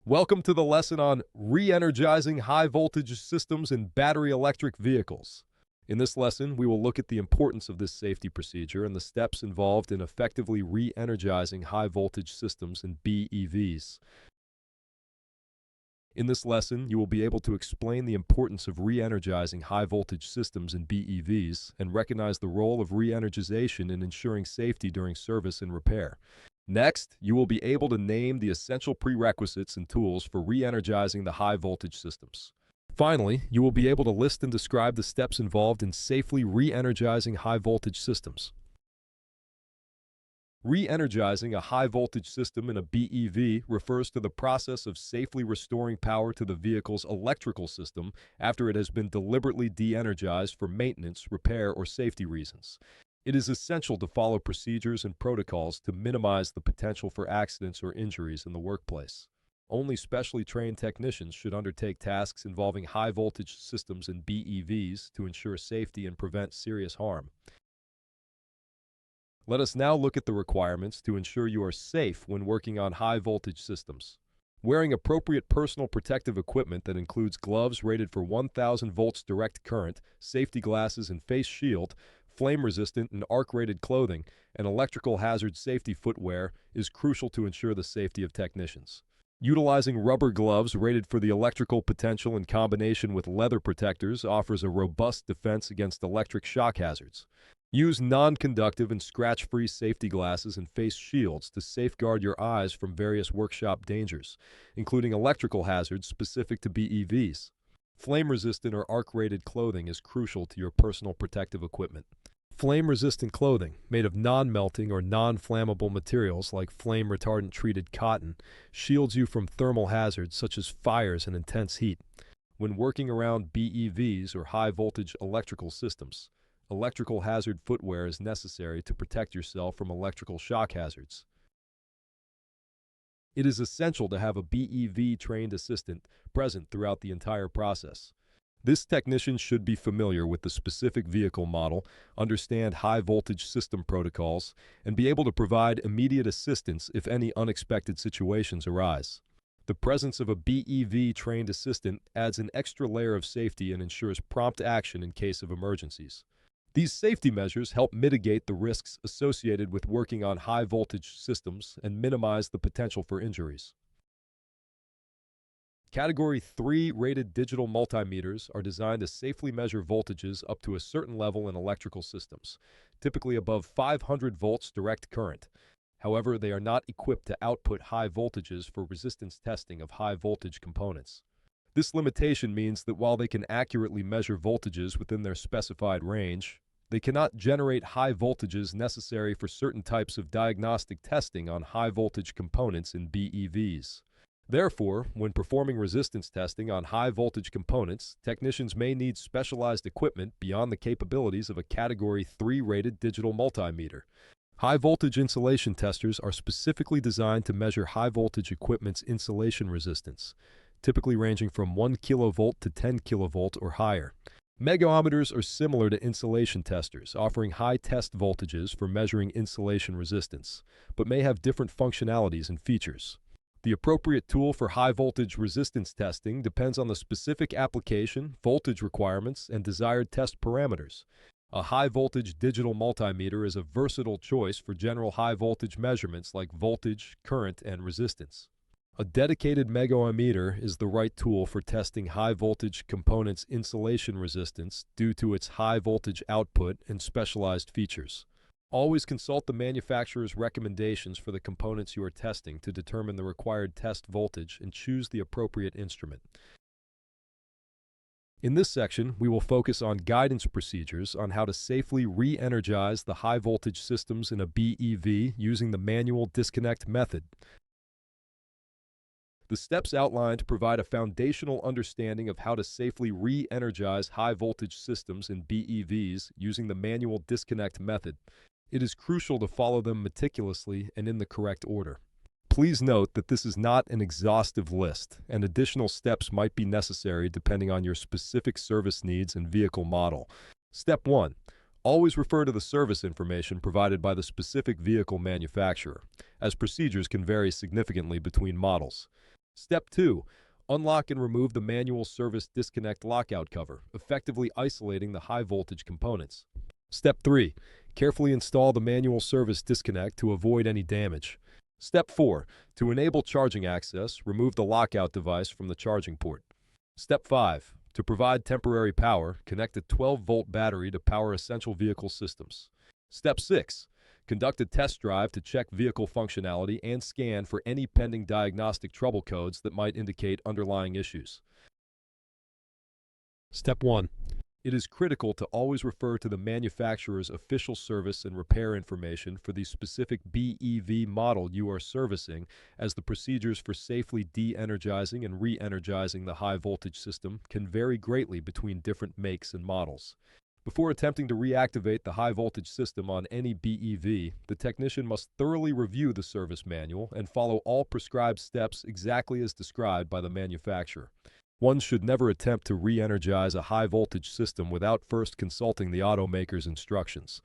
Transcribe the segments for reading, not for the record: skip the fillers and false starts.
Welcome to the lesson on re-energizing high-voltage systems in battery electric vehicles. In this lesson, we will look at the importance of this safety procedure and the steps involved in effectively re-energizing high-voltage systems in BEVs. In this lesson, you will be able to explain the importance of re-energizing high-voltage systems in BEVs and recognize the role of re-energization in ensuring safety during service and repair. Next, you will be able to name the essential prerequisites and tools for re-energizing the high-voltage systems. Finally, you will be able to list and describe the steps involved in safely re-energizing high-voltage systems. Re-energizing a high-voltage system in a BEV refers to the process of safely restoring power to the vehicle's electrical system after it has been deliberately de-energized for maintenance, repair, or safety reasons. It is essential to follow procedures and protocols to minimize the potential for accidents or injuries in the workplace. Only specially trained technicians should undertake tasks involving high-voltage systems in BEVs to ensure safety and prevent serious harm. Let us now look at the requirements to ensure you are safe when working on high-voltage systems. Wearing appropriate personal protective equipment that includes gloves rated for 1000 volts direct current, safety glasses and face shield, flame-resistant and arc-rated clothing, and electrical hazard safety footwear is crucial to ensure the safety of technicians. Utilizing rubber gloves rated for the electrical potential in combination with leather protectors offers a robust defense against electric shock hazards. Use non-conductive and scratch-free safety glasses and face shields to safeguard your eyes from various workshop dangers, including electrical hazards specific to BEVs. Flame-resistant or arc-rated clothing is crucial to your personal protective equipment. Flame-resistant clothing, made of non-melting or non-flammable materials like flame-retardant treated cotton, shields you from thermal hazards such as fires and intense heat. When working around BEVs or high-voltage electrical systems, electrical hazard footwear is necessary to protect yourself from electrical shock hazards. It is essential to have a BEV-trained assistant present throughout the entire process. This technician should be familiar with the specific vehicle model, understand high-voltage system protocols, and be able to provide immediate assistance if any unexpected situations arise. The presence of a BEV-trained assistant adds an extra layer of safety and ensures prompt action in case of emergencies. These safety measures help mitigate the risks associated with working on high-voltage systems and minimize the potential for injuries. Category 3 rated digital multimeters are designed to safely measure voltages up to a certain level in electrical systems, typically above 500 volts direct current. However, they are not equipped to output high voltages for resistance testing of high-voltage components. This limitation means that while they can accurately measure voltages within their specified range, they cannot generate high voltages necessary for certain types of diagnostic testing on high-voltage components in BEVs. Therefore, when performing resistance testing on high-voltage components, technicians may need specialized equipment beyond the capabilities of a Category 3 rated digital multimeter. High-voltage insulation testers are specifically designed to measure high-voltage equipment's insulation resistance, typically ranging from 1 kilovolt to 10 kilovolt or higher. Megometers are similar to insulation testers, offering high test voltages for measuring insulation resistance, but may have different functionalities and features. The appropriate tool for high-voltage resistance testing depends on the specific application, voltage requirements, and desired test parameters. A high-voltage digital multimeter is a versatile choice for general high-voltage measurements like voltage, current, and resistance. A dedicated megometer is the right tool for testing high-voltage components' insulation resistance due to its high-voltage output and specialized features. Always consult the manufacturer's recommendations for the components you are testing to determine the required test voltage and choose the appropriate instrument. In this section, we will focus on guidance procedures on how to safely re-energize the high-voltage systems in a BEV using the manual disconnect method. The steps outlined provide a foundational understanding of how to safely re-energize high-voltage systems in BEVs using the manual disconnect method. It is crucial to follow them meticulously and in the correct order. Please note that this is not an exhaustive list, and additional steps might be necessary depending on your specific service needs and vehicle model. Step 1. Always refer to the service information provided by the specific vehicle manufacturer, as procedures can vary significantly between models. Step 2. Unlock and remove the manual service disconnect lockout cover, effectively isolating the high voltage components. Step 3. Carefully install the manual service disconnect to avoid any damage. Step 4. To enable charging access, remove the lockout device from the charging port. Step 5. To provide temporary power, connect a 12-volt battery to power essential vehicle systems. Step 6. Conduct a test drive to check vehicle functionality and scan for any pending diagnostic trouble codes that might indicate underlying issues. Step 1. It is critical to always refer to the manufacturer's official service and repair information for the specific BEV model you are servicing, as the procedures for safely de-energizing and re-energizing the high-voltage system can vary greatly between different makes and models. Before attempting to reactivate the high-voltage system on any BEV, the technician must thoroughly review the service manual and follow all prescribed steps exactly as described by the manufacturer. One should never attempt to re-energize a high-voltage system without first consulting the automaker's instructions.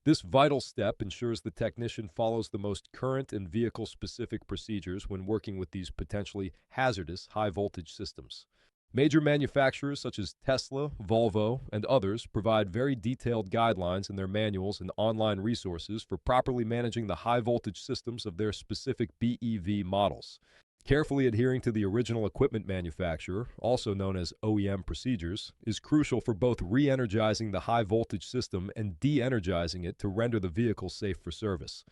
This vital step ensures the technician follows the most current and vehicle-specific procedures when working with these potentially hazardous high-voltage systems. Major manufacturers such as Tesla, Volvo, and others provide very detailed guidelines in their manuals and online resources for properly managing the high-voltage systems of their specific BEV models. Carefully adhering to the original equipment manufacturer, also known as OEM procedures, is crucial for both re-energizing the high-voltage system and de-energizing it to render the vehicle safe for service.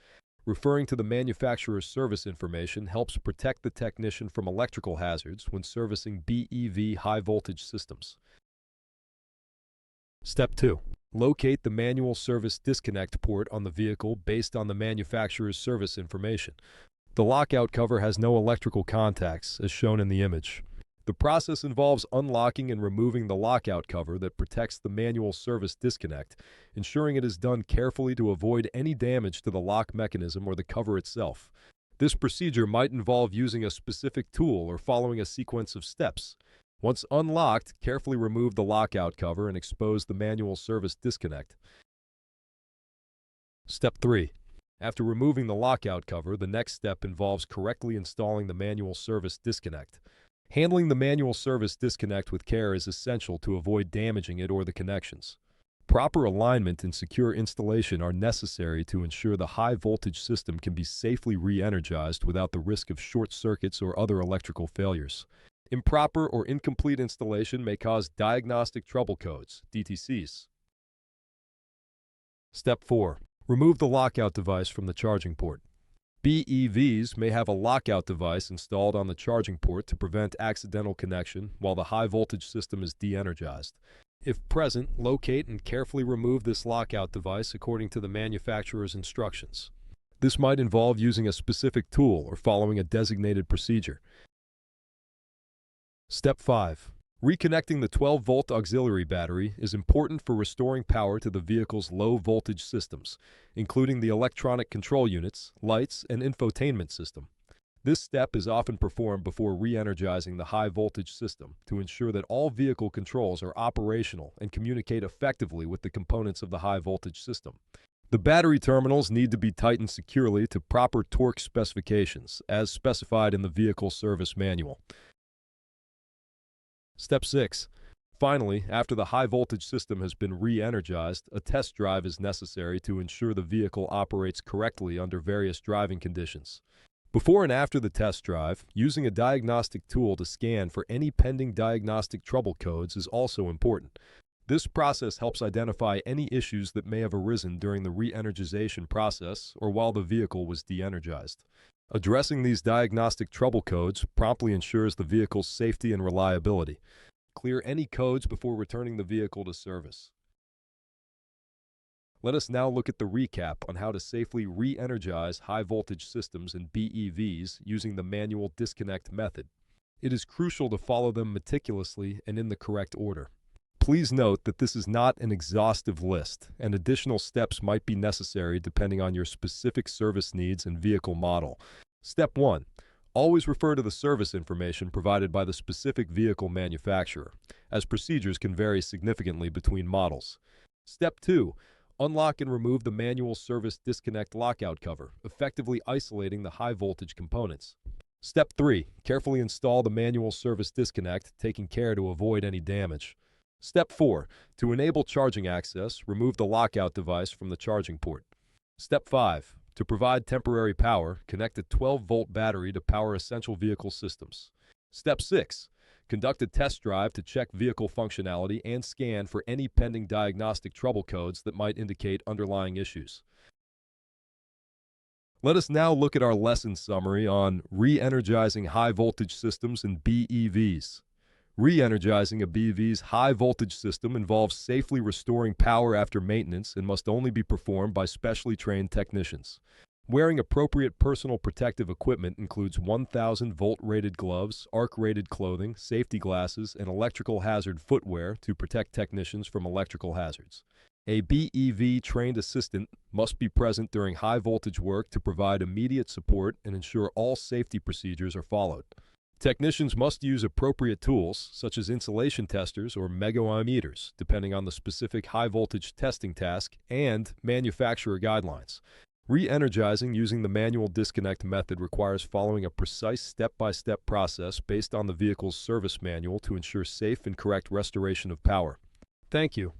Referring to the manufacturer's service information helps protect the technician from electrical hazards when servicing BEV high-voltage systems. Step 2. Locate the manual service disconnect port on the vehicle based on the manufacturer's service information. The lockout cover has no electrical contacts, as shown in the image. The process involves unlocking and removing the lockout cover that protects the manual service disconnect, ensuring it is done carefully to avoid any damage to the lock mechanism or the cover itself. This procedure might involve using a specific tool or following a sequence of steps. Once unlocked, carefully remove the lockout cover and expose the manual service disconnect. Step 3. After removing the lockout cover, the next step involves correctly installing the manual service disconnect. Handling the manual service disconnect with care is essential to avoid damaging it or the connections. Proper alignment and secure installation are necessary to ensure the high-voltage system can be safely re-energized without the risk of short circuits or other electrical failures. Improper or incomplete installation may cause diagnostic trouble codes, DTCs. Step 4. Remove the lockout device from the charging port. BEVs may have a lockout device installed on the charging port to prevent accidental connection while the high-voltage system is de-energized. If present, locate and carefully remove this lockout device according to the manufacturer's instructions. This might involve using a specific tool or following a designated procedure. Step 5. Reconnecting the 12-volt auxiliary battery is important for restoring power to the vehicle's low-voltage systems, including the electronic control units, lights, and infotainment system. This step is often performed before re-energizing the high-voltage system to ensure that all vehicle controls are operational and communicate effectively with the components of the high-voltage system. The battery terminals need to be tightened securely to proper torque specifications, as specified in the vehicle service manual. Step 6. Finally, after the high-voltage system has been re-energized, a test drive is necessary to ensure the vehicle operates correctly under various driving conditions. Before and after the test drive, using a diagnostic tool to scan for any pending diagnostic trouble codes is also important. This process helps identify any issues that may have arisen during the re-energization process or while the vehicle was de-energized. Addressing these diagnostic trouble codes promptly ensures the vehicle's safety and reliability. Clear any codes before returning the vehicle to service. Let us now look at the recap on how to safely re-energize high-voltage systems in BEVs using the manual disconnect method. It is crucial to follow them meticulously and in the correct order. Please note that this is not an exhaustive list, and additional steps might be necessary depending on your specific service needs and vehicle model. Step 1. Always refer to the service information provided by the specific vehicle manufacturer, as procedures can vary significantly between models. Step 2. Unlock and remove the manual service disconnect lockout cover, effectively isolating the high-voltage components. Step 3. Carefully install the manual service disconnect, taking care to avoid any damage. Step 4. To enable charging access, remove the lockout device from the charging port. Step 5. To provide temporary power, connect a 12-volt battery to power essential vehicle systems. Step 6. Conduct a test drive to check vehicle functionality and scan for any pending diagnostic trouble codes that might indicate underlying issues. Let us now look at our lesson summary on re-energizing high-voltage systems and BEVs. Re-energizing a BEV's high-voltage system involves safely restoring power after maintenance and must only be performed by specially trained technicians. Wearing appropriate personal protective equipment includes 1,000-volt rated gloves, arc-rated clothing, safety glasses, and electrical hazard footwear to protect technicians from electrical hazards. A BEV trained assistant must be present during high-voltage work to provide immediate support and ensure all safety procedures are followed. Technicians must use appropriate tools, such as insulation testers or megometers, depending on the specific high-voltage testing task and manufacturer guidelines. Re-energizing using the manual disconnect method requires following a precise step-by-step process based on the vehicle's service manual to ensure safe and correct restoration of power. Thank you.